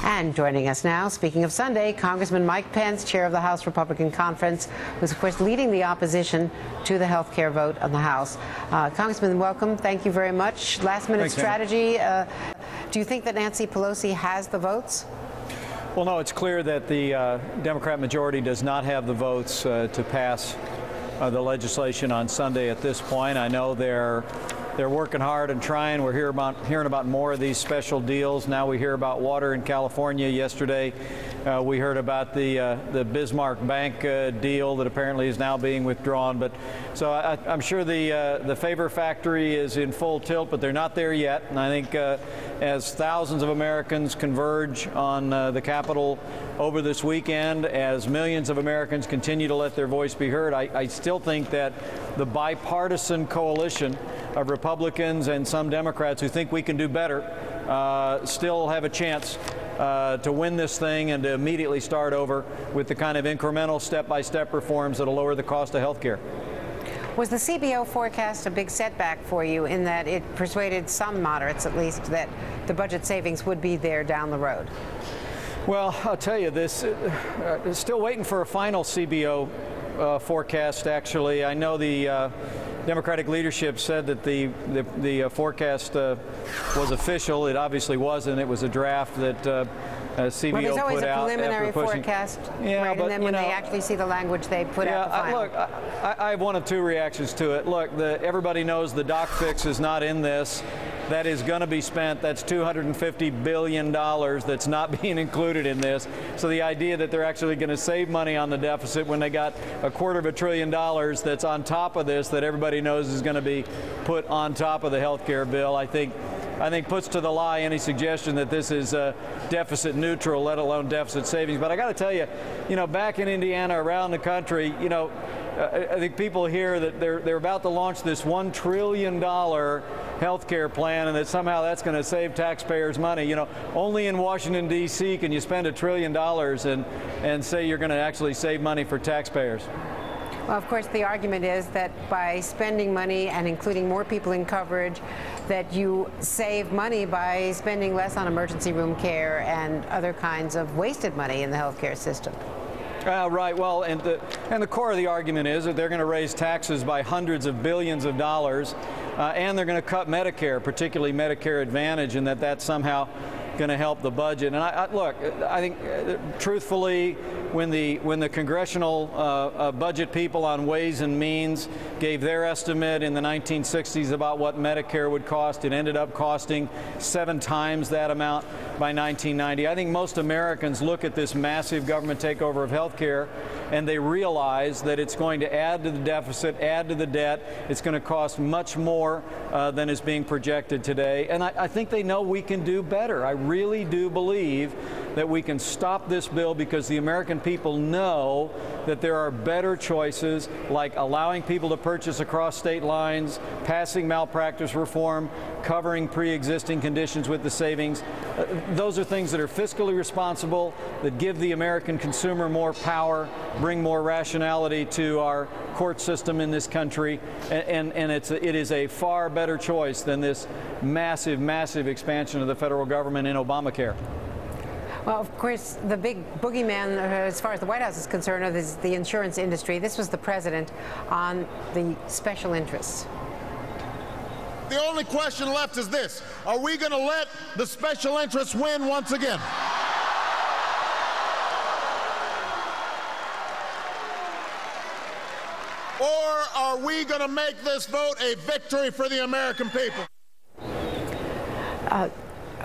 And joining us now, speaking of Sunday, Congressman Mike Pence, chair of the House Republican Conference, who's, of course, leading the opposition to the health care vote on the House. Congressman, welcome. Thank you very much. Last-minute strategy. Do you think that Nancy Pelosi has the votes? Well, no, it's clear that the Democrat majority does not have the votes to pass the legislation on Sunday at this point. I know they're working hard and trying. We're hearing about more of these special deals. Now we hear about water in California. Yesterday, we heard about the Bismarck Bank deal that apparently is now being withdrawn. But so I'm sure the favor factory is in full tilt, but they're not there yet. And I think as thousands of Americans converge on the Capitol over this weekend, as millions of Americans continue to let their voice be heard, I still think that the bipartisan coalition of Republicans and some Democrats who think we can do better still have a chance to win this thing and to immediately start over with the kind of incremental step-by-step reforms that will lower the cost of health care. Was the CBO forecast a big setback for you in that it persuaded some moderates, at least, that the budget savings would be there down the road? Well, I'll tell you this, still waiting for a final CBO forecast, actually. I know the Democratic leadership said that the forecast was official. It obviously wasn't. It was a draft that CBO put out. Well, there's always a preliminary forecast, yeah, right? But, and then when they actually see the language, they put out the final. Look, I have one of two reactions to it. Look, everybody knows the doc fix is not in this. That is going to be spent. That's $250 billion that's not being included in this. So the idea that they're actually going to save money on the deficit when they got $250 billion that's on top of this, that everybody knows is going to be put on top of the health care bill, I think puts to the lie any suggestion that this is deficit neutral, let alone deficit savings. But I got to tell you, back in Indiana, around the country, I think people hear that they're about to launch this $1 trillion health care plan and that somehow that's going to save taxpayers money. Only in Washington, D.C. can you spend $1 trillion and say you're going to actually save money for taxpayers. Well, of course, the argument is that by spending money and including more people in coverage, that you save money by spending less on emergency room care and other kinds of wasted money in the healthcare system. Right. Well, and the core of the argument is that they're going to raise taxes by hundreds of billions of dollars, and they're going to cut Medicare, particularly Medicare Advantage, and that's somehow going to help the budget. And look, I think truthfully, when the congressional budget people on Ways and Means gave their estimate in the 1960s about what Medicare would cost, it ended up costing 7 times that amount by 1990. I think most Americans look at this massive government takeover of health care and they realize that it's going to add to the deficit, add to the debt. It's going to cost much more than is being projected today. And I think they know we can do better. I really do believe that we can stop this bill because the American people know that there are better choices, like allowing people to purchase across state lines, passing malpractice reform, covering pre-existing conditions with the savings. Those are things that are fiscally responsible, that give the American consumer more power, bring more rationality to our court system in this country, and it is a far better choice than this massive, massive expansion of the federal government in Obamacare. Well, of course, the big boogeyman, as far as the White House is concerned, is the insurance industry. This was the president on the special interests. The only question left is this: are we going to let the special interests win once again? Or are we going to make this vote a victory for the American people?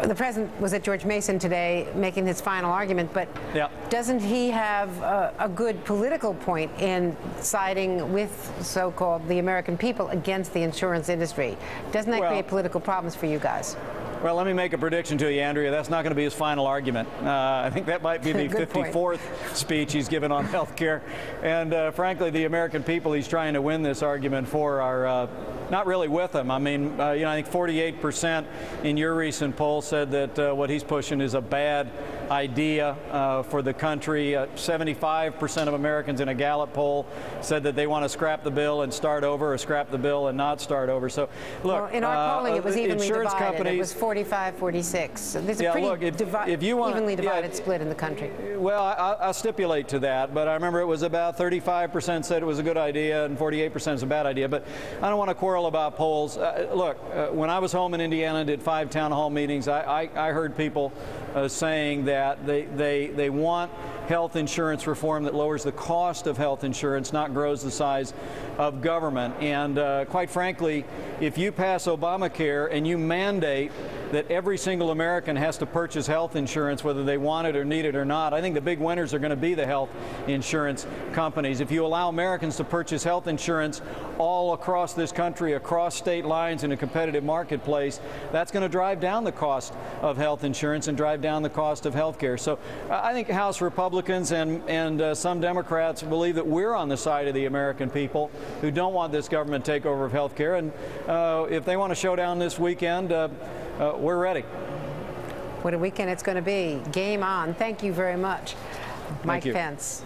The president was at George Mason today making his final argument, but doesn't he have a good political point in siding with so-called the American people against the insurance industry? Doesn't that create political problems for you guys? Well, let me make a prediction to you, Andrea. That's not going to be his final argument. I think that might be the 54th speech he's given on health care. And frankly, the American people he's trying to win this argument for are not really with him. I mean, I think 48% in your recent poll said that what he's pushing is a bad idea for the country. 75% of Americans in a Gallup poll said that they want to scrap the bill and start over, or scrap the bill and not start over. So, look, well, in our polling, it was evenly divided. Companies, it was 45-46. So there's a pretty evenly divided split in the country. Well, I'll stipulate to that, but I remember it was about 35% said it was a good idea and 48% is a bad idea. But I don't want to quarrel about polls. Look, when I was home in Indiana and did 5 town hall meetings, I heard people saying that they want health insurance reform that lowers the cost of health insurance, not grows the size of government. And quite frankly, if you pass Obamacare and you mandate that every single American has to purchase health insurance, whether they want it or need it or not, I think the big winners are going to be the health insurance companies. If you allow Americans to purchase health insurance all across this country, across state lines in a competitive marketplace, that's going to drive down the cost of health insurance and drive down the cost of health care. So I think House Republicans and some Democrats believe that we're on the side of the American people who don't want this government takeover of health care. And if they want to show down this weekend, we're ready. What a weekend it's going to be. Game on. Thank you very much, Mike Pence.